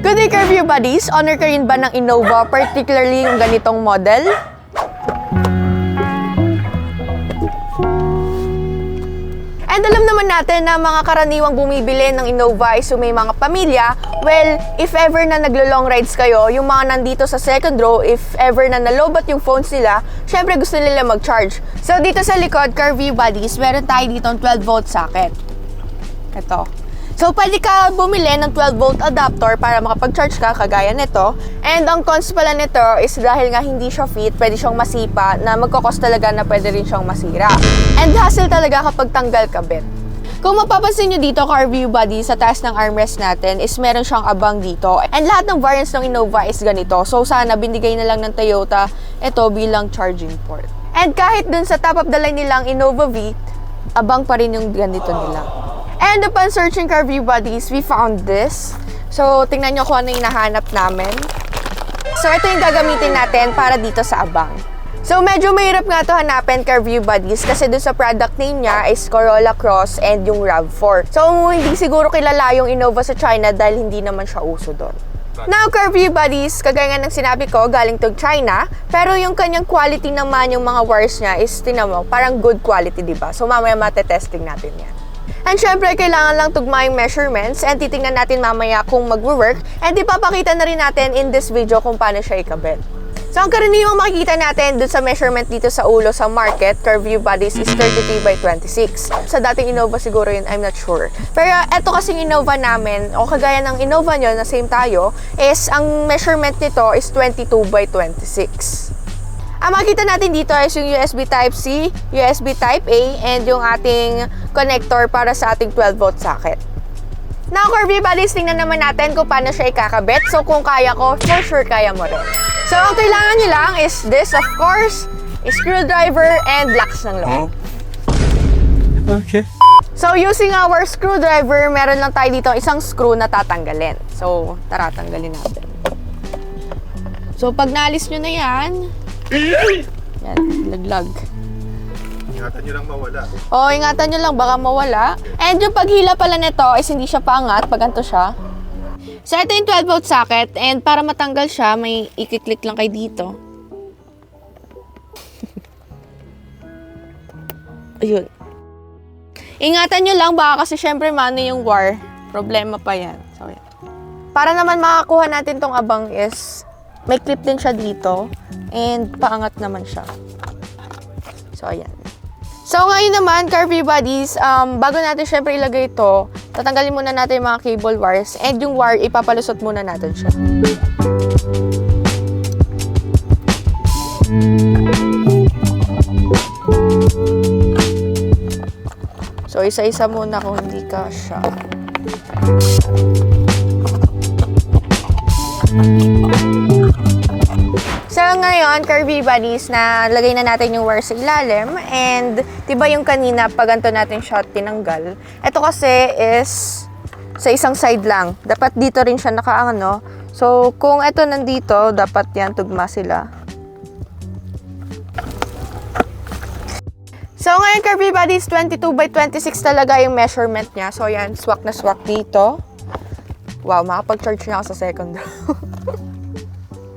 Good day, Curview Buddies! Honor ka rin ba ng Innova, particularly yung ganitong model? And alam naman natin na mga karaniwang bumibili ng Innova is yung may mga pamilya. Well, if ever na naglo-long rides kayo, yung mga nandito sa second row, if ever na nalobat yung phones nila, syempre gusto nila mag-charge. So dito sa likod, Curview Buddies, meron tayo dito 12-volt socket. Ito. So, pwede ka bumili ng 12-volt adapter para makapag-charge ka, kagaya nito. And ang cons pala nito is dahil nga hindi siya fit, pwede siyang masipa na magkakos talaga na pwede rin siyang masira. And hassle talaga kapag tanggal kabit. Kung mapapansin nyo dito, Curview Buddy, sa taas ng armrest natin is meron siyang abang dito. And lahat ng variants ng Innova is ganito. So, sana binigay na lang ng Toyota ito bilang charging port. And kahit dun sa top of the line nilang Innova V, abang pa rin yung ganito nila. And upon searching Curview Buddies, we found this. So, tingnan nyo kung ano yung nahanap namin. So, ito yung gagamitin natin para dito sa abang. So, medyo mahirap nga ito hanapin, Curview Buddies, kasi doon sa product name niya is Corolla Cross and yung RAV4. So, hindi siguro kilala yung Innova sa China dahil hindi naman siya uso doon. Now, Curview Buddies, kagaya nga ng sinabi ko, galing to China, pero yung kanyang quality naman, yung mga wires niya is, tinan mo, parang good quality, diba? So, mamaya matetesting natin yan. And syempre, kailangan lang tugma yung measurements and titingnan natin mamaya kung mag-work and ipapakita na rin natin in this video kung paano siya ikabit. So, ang karaniwang makikita natin dun sa measurement dito sa ulo sa market, Curview Buddies, is 33 by 26. Sa dating Innova siguro yun, I'm not sure. Pero eto kasing Innova namin, o kagaya ng Innova nyo na same tayo, is ang measurement nito is 22 by 26. Ang makikita natin dito is yung USB Type-C, USB Type-A, and yung ating connector para sa ating 12-volt socket. Now, Curview Buddies, tingnan naman natin kung paano siya ikakabit. So, kung kaya ko, for sure kaya mo rin. So, ang kailangan nyo lang is this, of course, is screwdriver and locks ng loob. Okay. So, using our screwdriver, meron lang tayo dito isang screw na tatanggalin. So, tara, tanggalin natin. So, pag naalis nyo na yan, laglag. Ingatan nyo lang mawala. Oo, ingatan nyo lang, baka mawala. And yung paghila pala nito is hindi siya paangat, pag ganito siya. So, ito yung 12-volt socket, and para matanggal siya, may i-click lang kayo dito. Ayun. Ingatan nyo lang, baka kasi syempre mano yung wire. Problema pa yan. So, yan. Para naman makakuha natin tong abang is, may clip din siya dito, and paangat naman siya. So, ayan. So, ngayon naman, Curview Buddies, bago natin syempre ilagay ito, tatanggalin muna natin yung mga cable wires, and yung wire, ipapalusot muna natin siya. So, isa-isa muna kung hindi kasya. So ngayon, Curvy Buddies, na lagay na natin yung wire sa ilalim, and diba yung kanina pag ganito natin siya tinanggal, ito kasi is sa isang side lang, dapat dito rin siya nakaano. So kung ito nandito, dapat yan tugma sila. So ngayon, Curvy Buddies, 22 by 26 talaga yung measurement niya. So yan, swak na swak dito. Wow, makapag-charge na ako sa second row.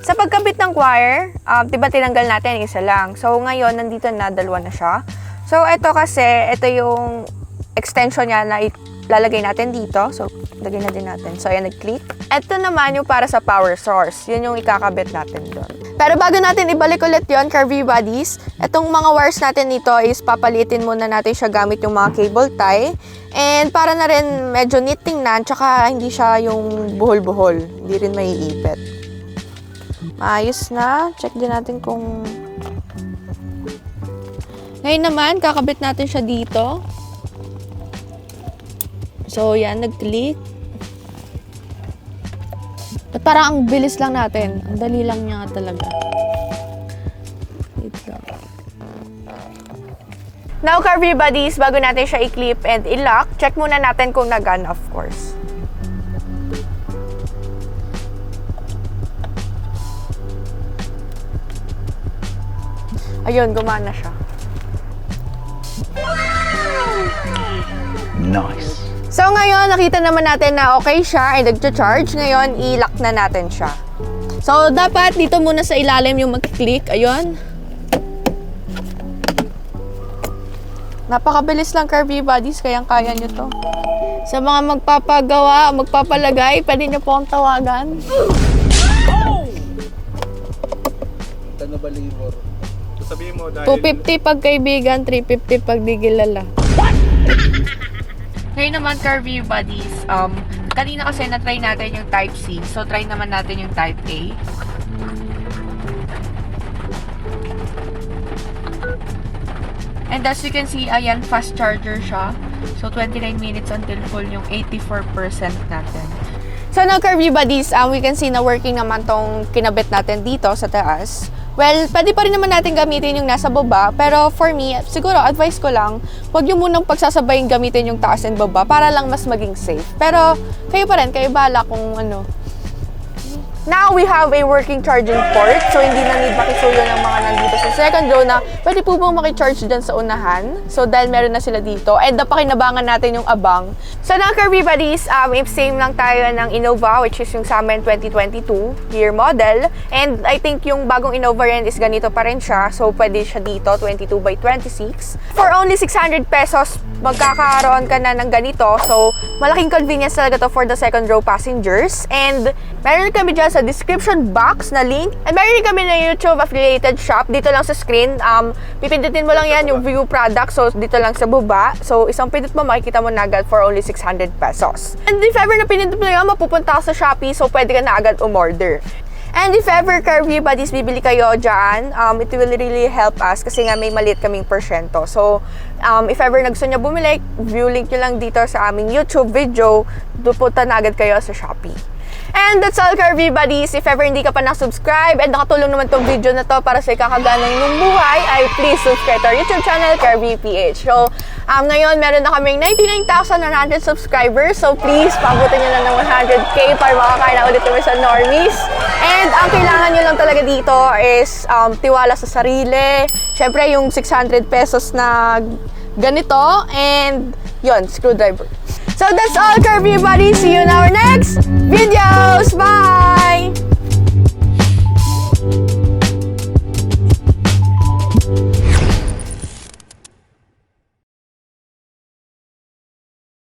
Sa pagkabit ng wire, diba tinanggal natin isa lang. So ngayon, nandito na, dalawa na siya. So ito kasi, ito yung extension niya na ilalagay natin dito. So, lagay na din natin. So ayan, nag-click. Ito naman yung para sa power source. Yun yung ikakabit natin doon. Pero bago natin ibalik ulit yun, Curvy Buddies, itong mga wires natin dito is papalitin muna natin siya gamit yung mga cable tie. And para na rin medyo neat tingnan, tsaka hindi siya yung buhol-buhol. Hindi rin maiipit. Maayos na. Check din natin kung... Ngayon naman, kakabit natin siya dito. So, yan, nag-click. At parang ang bilis lang natin. Ang dali lang niya talaga. Wait lang. Now, Curvy Buddies, bago natin siya i-clip and i-lock, check muna natin kung nag-on, of course. Ayun, gumana siya. Nice. So ngayon, nakita naman natin na okay siya ay nagcha-charge. Ngayon, i-lock na natin siya. So dapat dito muna sa ilalim yung mag-click. Ayun. Napakabilis lang, Curvy Buddies, kayang-kaya nyo to. Sa mga magpapagawa, magpapalagay, pwede nyo po akong tawagan. Ano ba labor? Sabihin mo dahil 250 pag kaibigan, 350 pag di kilala. Ngayon naman, Curvy Buddies, kanina kasi na-try natin yung Type C. So, try naman natin yung Type A. And as you can see, ayan, fast charger siya. So, 29 minutes until full yung 84% natin. So, now, Curvy Buddies, we can see na working naman tong kinabit natin dito sa taas. Well, pwede pa rin naman natin gamitin yung nasa baba. Pero for me, siguro, advice ko lang, huwag yung munang pagsasabayin gamitin yung taas and baba para lang mas maging safe. Pero, kayo pa rin, kayo bahala kung ano. Now, we have a working charging port. So, hindi na need makisuyo ng mga nandito sa second row na pwede po bang makicharge dyan sa unahan. So, dahil meron na sila dito. And napakinabangan natin yung abang. So, now, Curvy Buddies, if same lang tayo ng Innova, which is yung sa amin 2022 year model. And I think yung bagong Innova rin is ganito pa rin siya. So, pwede siya dito, 22x26. For only 600 pesos, magkakaroon ka na ng ganito. So, malaking convenience talaga to for the second row passengers. And meron kami dyan sa description box na link. And meron kami na YouTube affiliated shop. Dito lang sa screen. Pipindutin mo lang yan yung view product. So, dito lang sa baba. So, isang pindot mo, makikita mo na agad for only 600 pesos. And if ever na pinindot mo yan, mapupunta ka sa Shopee. So, pwede ka na agad umorder. And if ever, Curvy Buddies, bibili kayo dyan, it will really help us kasi nga may maliit kaming porsyento. So, if ever gusto nyo bumili, view link nyo lang dito sa aming YouTube video, pupunta na agad kayo sa Shopee. And that's all, Curvy Buddies. If ever hindi ka pa na-subscribe and nakatulong naman tong video na to para sa ikakagana ng buhay, ay please subscribe to our YouTube channel, Curvy PH. So, ngayon meron na kaming 99,100 subscribers. So, please, pabutin nyo na ng 100k para makakain na ulit kami sa Normies. And ang kailangan nyo lang talaga dito is tiwala sa sarili. Syempre, yung 600 pesos na ganito. And, yun, screwdriver. So that's all, Curvy Buddies. See you in our next videos. Bye!